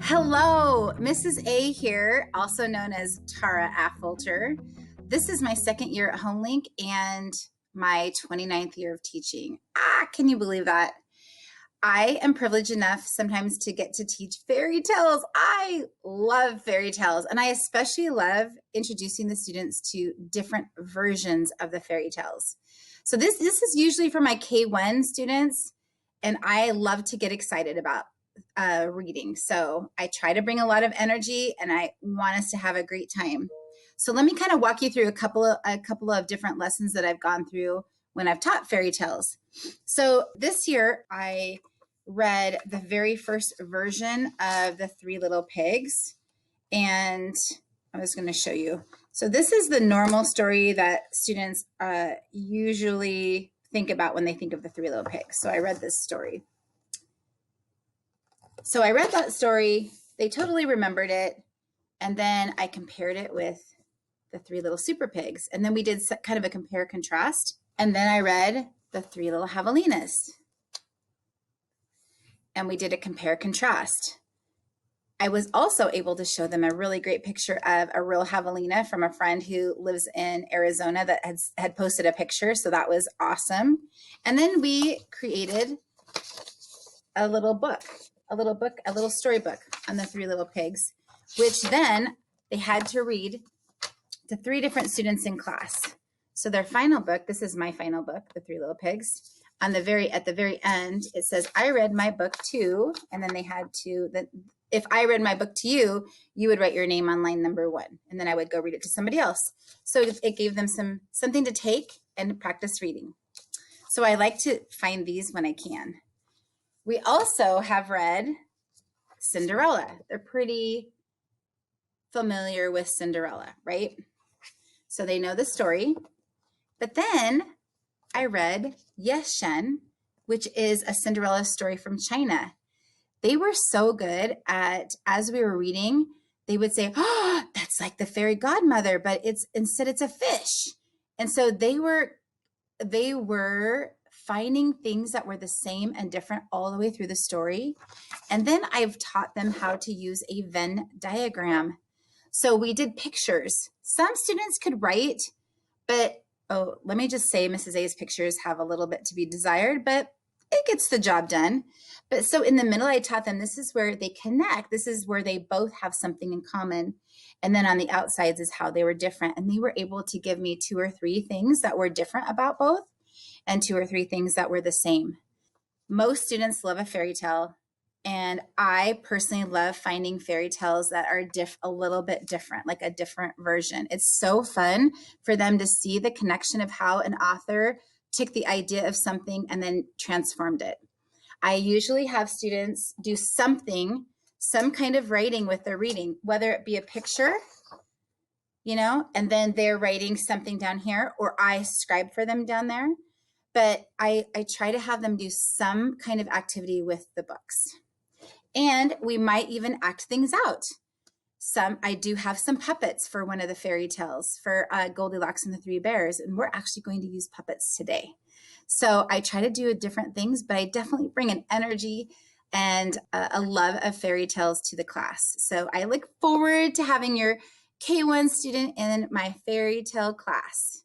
Hello, Mrs. A here, also known as Tara Affolter. This is my second year at HomeLink and my 29th year of teaching. Can you believe that? I am privileged enough sometimes to get to teach fairy tales. I love fairy tales, and I especially love introducing the students to different versions of the fairy tales. So this is usually for my K1 students, and I love to get excited about reading. So I try to bring a lot of energy, and I want us to have a great time. So let me kind of walk you through a couple of different lessons that I've gone through when I've taught fairy tales. So this year I read the very first version of the Three Little Pigs, and I was going to show you. So this is the normal story that students usually think about when they think of the Three Little Pigs. So I read this story. So I read that story, they totally remembered it, and then I compared it with the Three Little Super Pigs, and then we did kind of a compare-contrast, and then I read the Three Little Javelinas, and we did a compare-contrast. I was also able to show them a really great picture of a real javelina from a friend who lives in Arizona that had posted a picture, so that was awesome. And then we created a little storybook on the Three Little Pigs, which then they had to read to 3 different students in class. So their final book, this is my final book, The Three Little Pigs. At the very end, it says, I read my book too, and then they had to, if I read my book to you, you would write your name on line number 1, and then I would go read it to somebody else. So it gave them something to take and practice reading. So I like to find these when I can. We also have read Cinderella. They're pretty familiar with Cinderella, right? So they know the story. But then I read Yes Shen, which is a Cinderella story from China. They were so good at, as we were reading, they would say, oh, that's like the fairy godmother, but instead it's a fish. And so they were finding things that were the same and different all the way through the story. And then I've taught them how to use a Venn diagram. So we did pictures. Some students could write, but let me just say Mrs. A's pictures have a little bit to be desired, but it gets the job done. But so in the middle, I taught them this is where they connect. This is where they both have something in common. And then on the outsides is how they were different. And they were able to give me 2 or 3 things that were different about both, and 2 or 3 things that were the same. Most students love a fairy tale, and I personally love finding fairy tales that are a little bit different, like a different version. It's so fun for them to see the connection of how an author took the idea of something and then transformed it. I usually have students do some kind of writing with their reading, whether it be a picture, and then they're writing something down here, or I scribe for them down there. But I try to have them do some kind of activity with the books. And we might even act things out. I do have some puppets for one of the fairy tales, for Goldilocks and the Three Bears, and we're actually going to use puppets today. So I try to do different things, but I definitely bring an energy and a love of fairy tales to the class. So I look forward to having your K1 student in my fairy tale class.